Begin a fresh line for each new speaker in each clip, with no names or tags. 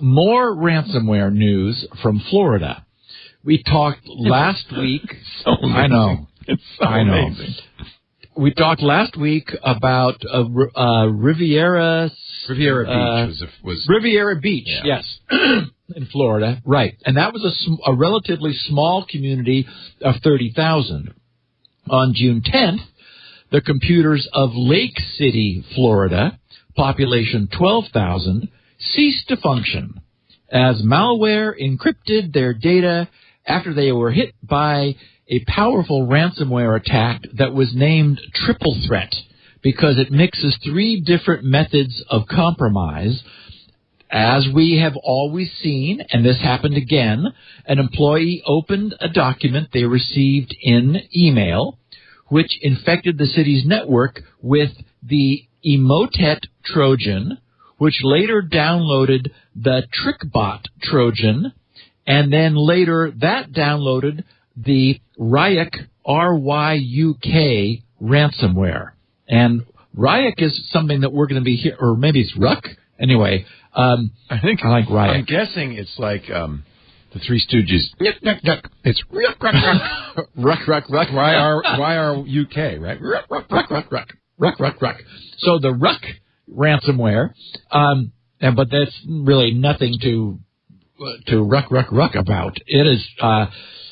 More ransomware news from Florida. We talked last week.
So amazing.
I know.
It's so amazing.
We talked last week about Riviera
Beach was
Riviera Beach,
yeah.
yes, in Florida, right? And that was a relatively small community of 30,000. On June 10th, the computers of Lake City, Florida, population 12,000, ceased to function as malware encrypted their data after they were hit by a powerful ransomware attack that was named Triple Threat because it mixes three different methods of compromise. As we have always seen, and this happened again, an employee opened a document they received in email, which infected the city's network with the Emotet Trojan, which later downloaded the TrickBot Trojan, and then later that downloaded the Ryuk, R-Y-U-K, ransomware. And Ryuk is something that we're going to be here, or maybe it's Ruck. Anyway, I like Ryuk.
I'm guessing it's like the Three Stooges. It's Ruck. Y-R-U-K, right?
Ruck. So the Ruck ransomware, but that's really nothing to ruck about. It is,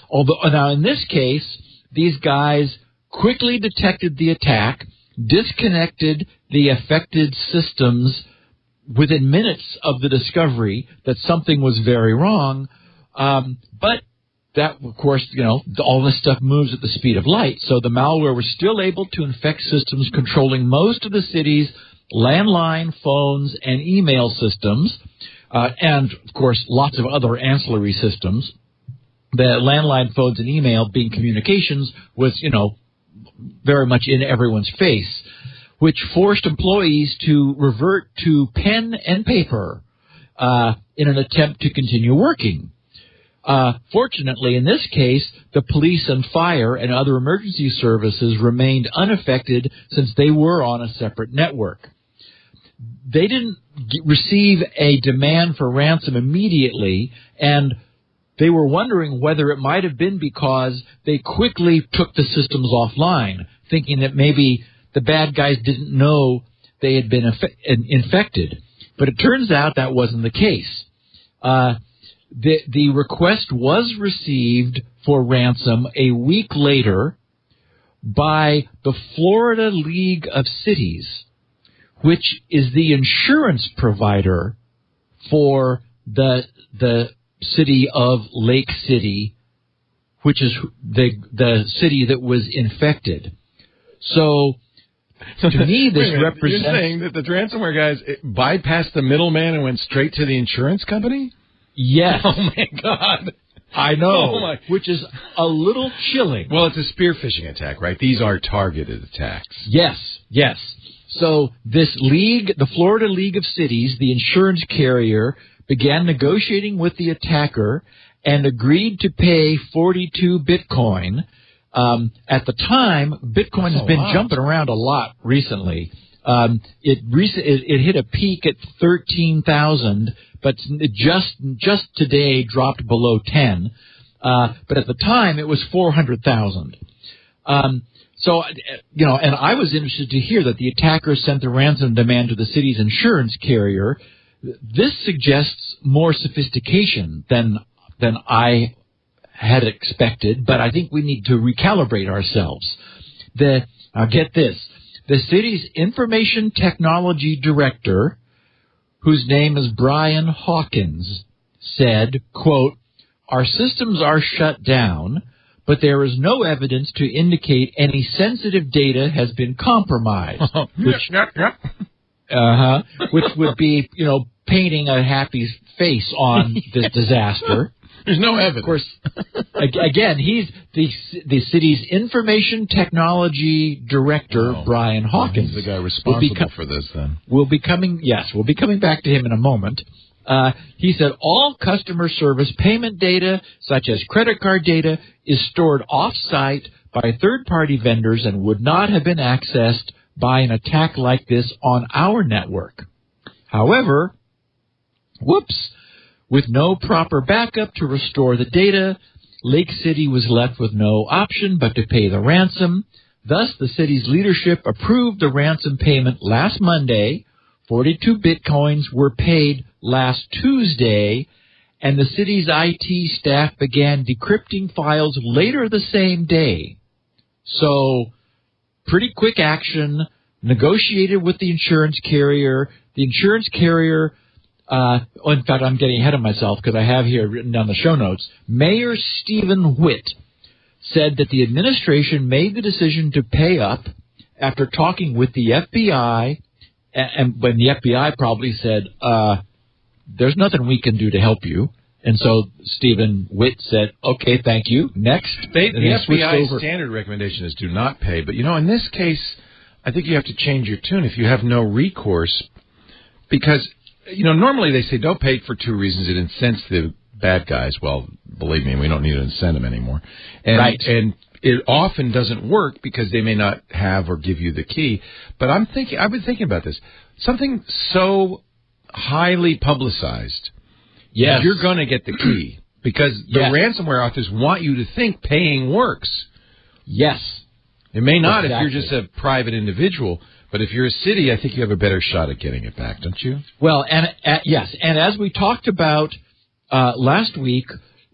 although now in this case, these guys quickly detected the attack, disconnected the affected systems within minutes of the discovery that something was very wrong. But that, of course, all this stuff moves at the speed of light. So the malware was still able to infect systems controlling most of the city's landline, phones, and email systems, and, of course, lots of other ancillary systems. The landline, phones, and email being communications was, very much in everyone's face, which forced employees to revert to pen and paper in an attempt to continue working. Fortunately, in this case, the police and fire and other emergency services remained unaffected since they were on a separate network. They didn't receive a demand for ransom immediately, and they were wondering whether it might have been because they quickly took the systems offline, thinking that maybe the bad guys didn't know they had been infected. But it turns out that wasn't the case. The request was received for ransom a week later by the Florida League of Cities, which is the insurance provider for the city of Lake City, which is the city that was infected. So to me, this represents...
You're saying that the ransomware guys bypassed the middleman and went straight to the insurance company?
Yes.
Oh, my God.
I know, which is a little chilling.
Well, it's a spear phishing attack, right? These are targeted attacks.
Yes. So this league, the Florida League of Cities, the insurance carrier, began negotiating with the attacker and agreed to pay 42 Bitcoin. At the time, Bitcoin has been jumping around a lot recently. It hit a peak at 13,000, but it just today dropped below 10. But at the time, it was 400,000. So, and I was interested to hear that the attacker sent the ransom demand to the city's insurance carrier. This suggests more sophistication than I had expected, but I think we need to recalibrate ourselves. Now get this. The city's information technology director, whose name is Brian Hawkins, said, quote, "Our systems are shut down, but there is no evidence to indicate any sensitive data has been compromised." Which would be, painting a happy face on this disaster.
There's no evidence.
Of course, again, he's the city's information technology director, Brian Hawkins.
He's the guy responsible for this, then.
We'll be coming back to him in a moment. He said all customer service payment data, such as credit card data, is stored off-site by third-party vendors and would not have been accessed by an attack like this on our network. However, with no proper backup to restore the data, Lake City was left with no option but to pay the ransom. Thus, the city's leadership approved the ransom payment last Monday. 42 bitcoins were paid last Tuesday, and the city's IT staff began decrypting files later the same day. So, pretty quick action, negotiated with the insurance carrier. The insurance carrier, in fact, I'm getting ahead of myself because I have here written down the show notes. Mayor Stephen Witt said that the administration made the decision to pay up after talking with the FBI, and when the FBI probably said, there's nothing we can do to help you. And so Stephen Witt said, okay, thank you. Next.
The FBI standard recommendation is do not pay. But, in this case, I think you have to change your tune if you have no recourse. Because, normally they say don't pay for two reasons. It incents the bad guys. Well, believe me, we don't need to incent them anymore. And,
right.
And it often doesn't work because they may not have or give you the key. But I've been thinking about this. Something so highly publicized.
Yes.
You're going to get the key because the ransomware authors want you to think paying works.
Yes.
It may not if you're just a private individual, but if you're a city, I think you have a better shot at getting it back, don't you?
Well, yes. And as we talked about last week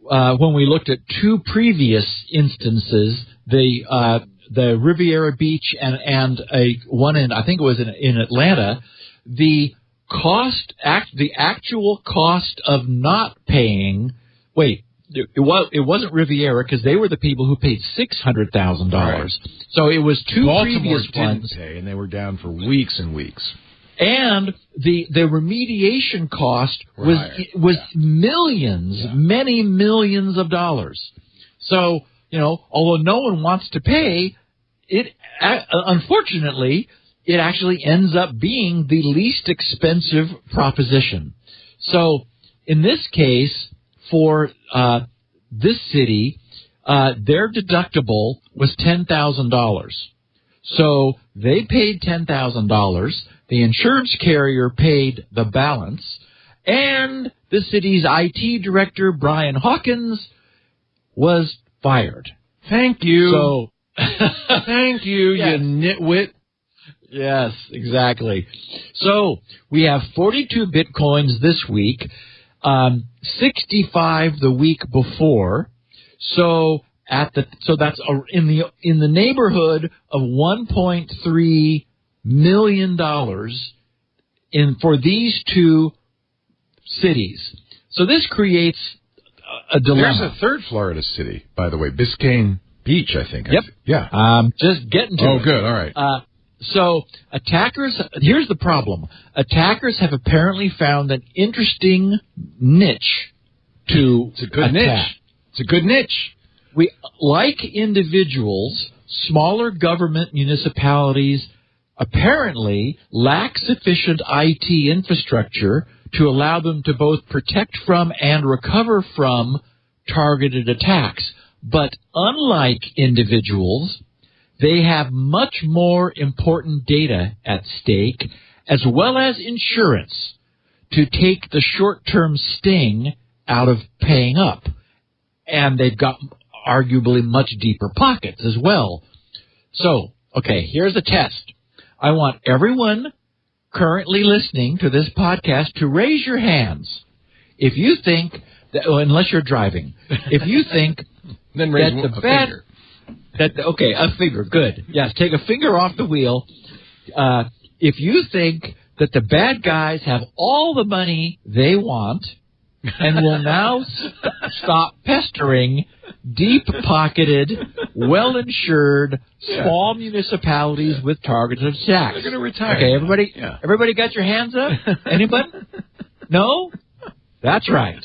when we looked at two previous instances, the Riviera Beach and one in, I think it was in Atlanta, the actual cost of not paying. Wait, it wasn't Riviera because they were the people who paid $600,000. Right. So it was two previous ones,
didn't pay, and they were down for weeks and weeks.
And the remediation cost was millions, many millions of dollars. So although no one wants to pay, it unfortunately. It actually ends up being the least expensive proposition. So in this case, for this city, their deductible was $10,000. So they paid $10,000. The insurance carrier paid the balance. And the city's IT director, Brian Hawkins, was fired.
Thank you.
So,
thank you,
yes.
You nitwit.
Yes, exactly. So we have 42 bitcoins this week, 65 the week before. So that's in the neighborhood of $1.3 million for these two cities. So this creates a dilemma.
There's a third Florida city, by the way, Biscayne Beach, I think.
Yep.
Yeah.
Just getting to it.
Oh, good. All right.
So attackers, here's the problem. Attackers have apparently found an interesting niche to
It's a good
attack.
niche. It's a good niche.
We, like individuals, smaller government municipalities apparently lack sufficient IT infrastructure to allow them to both protect from and recover from targeted attacks. But unlike individuals, they have much more important data at stake, as well as insurance, to take the short-term sting out of paying up. And they've got arguably much deeper pockets as well. So, okay, here's a test. I want everyone currently listening to this podcast to raise your hands if you think that, unless you're driving, if you think
then raise
that the
a
bad...
finger.
Okay, a finger, good. Yes, take a finger off the wheel. If you think that the bad guys have all the money they want and will now stop pestering deep-pocketed, well-insured, small municipalities with targeted attacks.
They're going to retire.
Okay, everybody got your hands up? Anybody? No? That's right.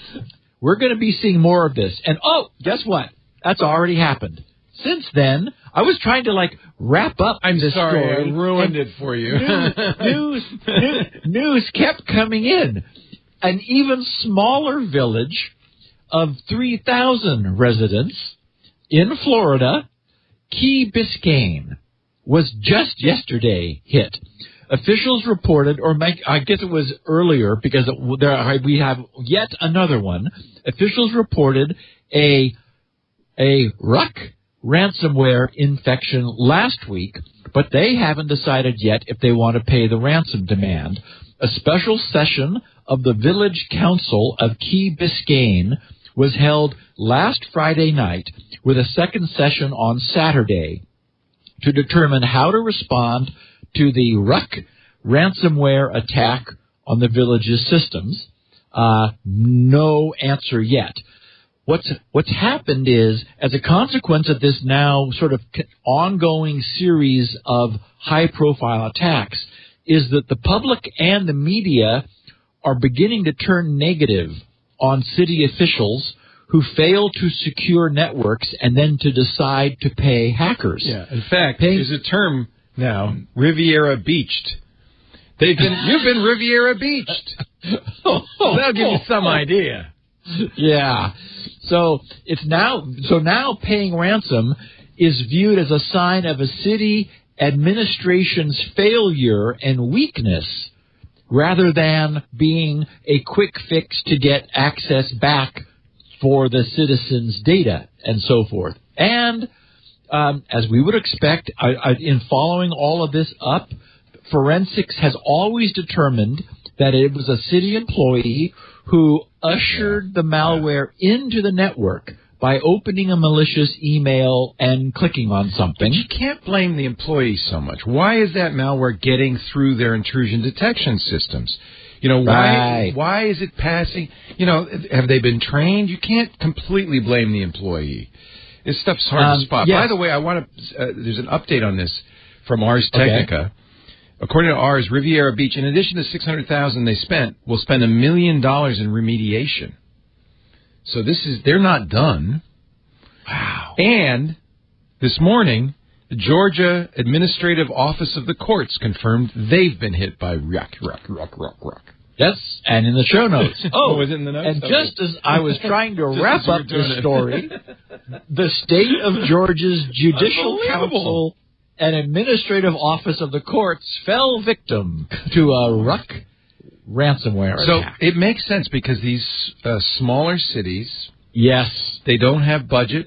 We're going to be seeing more of this. And, guess what? That's already happened. Since then, I was trying to, wrap up this story.
I ruined it for you.
News kept coming in. An even smaller village of 3,000 residents in Florida, Key Biscayne. was just yesterday hit. Officials reported, I guess it was earlier because we have yet another one. Officials reported a RUC ransomware infection last week, but they haven't decided yet if they want to pay the ransom demand. A special session of the Village Council of Key Biscayne was held last Friday night with a second session on Saturday to determine how to respond to the RUC ransomware attack on the village's systems. No answer yet. What's happened is, as a consequence of this now sort of ongoing series of high-profile attacks, is that the public and the media are beginning to turn negative on city officials who fail to secure networks and then to decide to pay hackers.
Yeah, in fact, there's a term now, Riviera Beached. You've been Riviera Beached. That'll give you some idea.
Yeah. So now paying ransom is viewed as a sign of a city administration's failure and weakness rather than being a quick fix to get access back for the citizens' data and so forth. And as we would expect, in following all of this up, forensics has always determined that it was a city employee who ushered the malware into the network by opening a malicious email and clicking on something.
But you can't blame the employee so much. Why is that malware getting through their intrusion detection systems? Why is it passing? Have they been trained? You can't completely blame the employee. This stuff's hard to spot.
Yes.
By the way, there's an update on this from Ars Technica. Okay. According to Ars, Riviera Beach, in addition to $600,000 they spent, will spend $1 million in remediation. So they're not done.
Wow.
And this morning, the Georgia Administrative Office of the Courts confirmed they've been hit by RUC.
Yes, and in the show notes.
Was it in the notes?
And just as I was trying to wrap up the story, the state of Georgia's Judicial Council and Administrative Office of the Courts fell victim to a RUC ransomware attack.
So it makes sense because these smaller cities,
yes,
they don't have budget,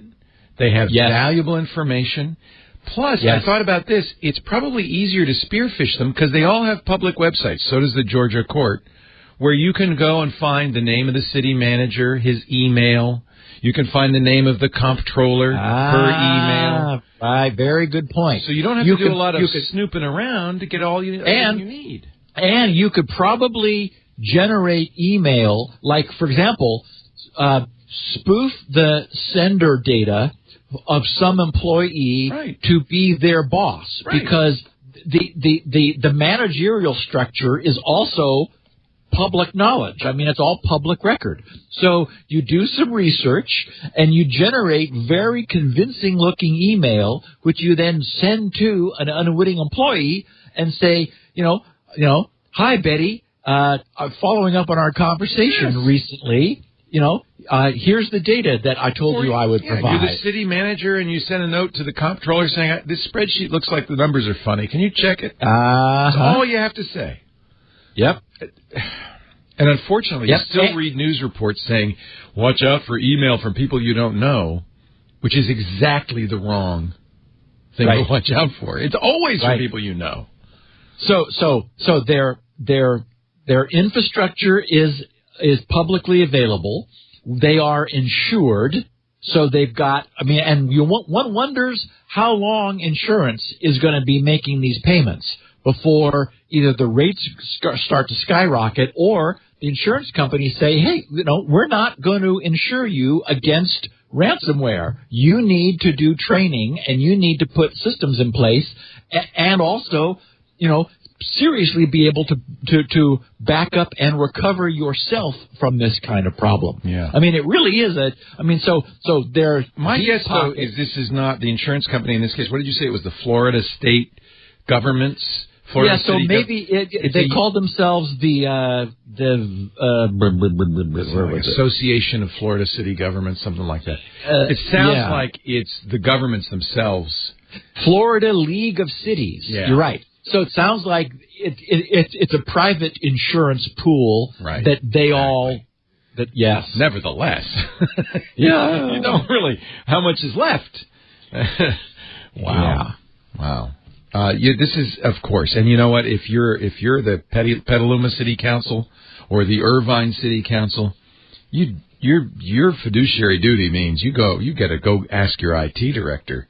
they have valuable information. Plus, I thought about this, it's probably easier to spearfish them because they all have public websites. So does the Georgia court, where you can go and find the name of the city manager, his email. You can find the name of the comptroller, her email.
Very good point.
So you don't have to do a lot of snooping around to get all you need.
And you could probably generate email, like, for example, spoof the sender data of some employee to be their boss, because the managerial structure is also public knowledge. I mean, it's all public record. So you do some research and you generate very convincing-looking email, which you then send to an unwitting employee and say, hi, Betty, following up on our conversation recently, here's the data that I told you I would provide.
You're the city manager and you send a note to the comptroller saying, this spreadsheet looks like the numbers are funny. Can you check it? That's all you have to say.
Yep.
And unfortunately, you still read news reports saying, watch out for email from people you don't know, which is exactly the wrong thing to watch out for. It's always from people you know.
So their infrastructure is publicly available. They are insured, so they've got. And one wonders how long insurance is going to be making these payments before either the rates start to skyrocket or the insurance companies say, hey, we're not going to insure you against ransomware. You need to do training and you need to put systems in place and also, seriously be able to back up and recover yourself from this kind of problem.
Yeah.
It really is so there's
my guess though is this is not the insurance company in this case. What did you say? It was the Florida state government's
so maybe they called themselves the
Association of Florida City Governments, something like that. It sounds like it's the governments themselves
Florida League of Cities.
Yeah.
You're right. So it sounds like it's a private insurance pool that they all. That yes.
Nevertheless,
yeah,
you don't really. How much is left? Wow.
Yeah.
Wow. This is, of course, and you know what? If you're the Petaluma City Council or the Irvine City Council, your fiduciary duty means you got to go ask your IT director.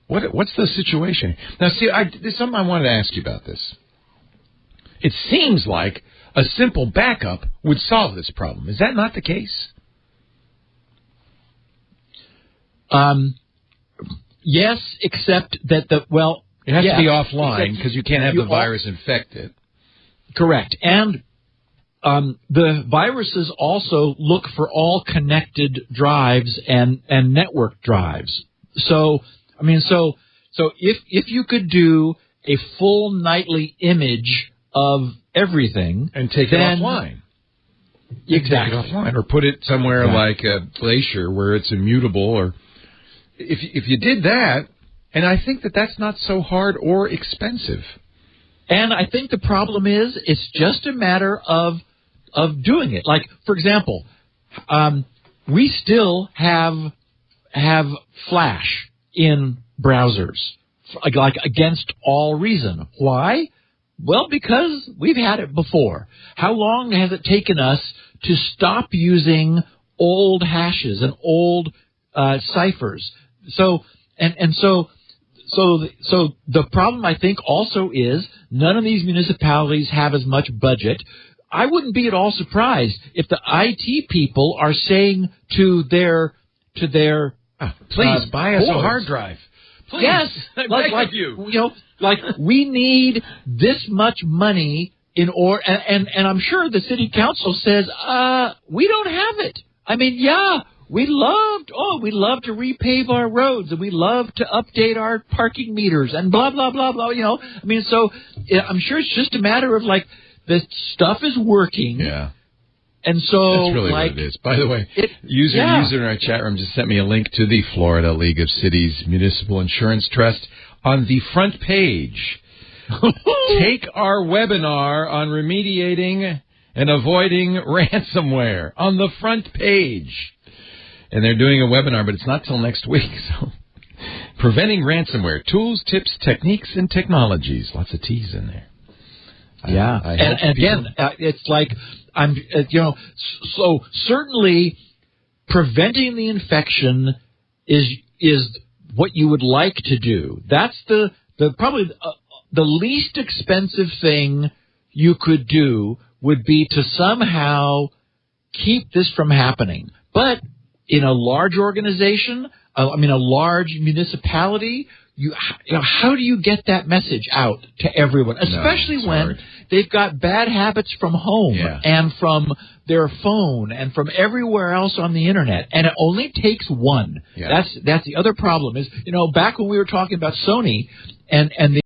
What's the situation now? See, there's something I wanted to ask you about this. It seems like a simple backup would solve this problem. Is that not the case?
Yes, except that
it has to be offline because you can't have the virus infect it.
Correct. And the viruses also look for all connected drives and network drives. So, I mean, so if you could do a full nightly image of everything
and take it offline.
Exactly.
Take it offline or put it somewhere like a Glacier where it's immutable, or if you did that, and I think that's not so hard or expensive.
And I think the problem is it's just a matter of doing it. Like, for example, we still have Flash in browsers, like against all reason. Why? Well, because we've had it before. How long has it taken us to stop using old hashes and old ciphers? So the problem, I think, also is none of these municipalities have as much budget. I wouldn't be at all surprised if the IT people are saying to their
please buy us a hard drive. Please.
Yes,
like you.
Like we need this much money in order, and I'm sure the city council says, we don't have it. I mean, we'd love to repave our roads, and we love to update our parking meters, and blah blah blah blah. I mean, so I'm sure it's just a matter of like the stuff is working.
Yeah.
And so,
that's really what it is. By the way, user in our chat room just sent me a link to the Florida League of Cities Municipal Insurance Trust on the front page. Take our webinar on remediating and avoiding ransomware on the front page. And they're doing a webinar, but it's not till next week. So, preventing ransomware: tools, tips, techniques, and technologies. Lots of T's in there.
Yeah, and again, it's like so certainly preventing the infection is what you would like to do. That's the probably the least expensive thing you could do would be to somehow keep this from happening. But in a large organization, a large municipality, how do you get that message out to everyone, especially when they've got bad habits from home and from their phone and from everywhere else on the internet, and it only takes one. That's the other problem is, back when we were talking about Sony and the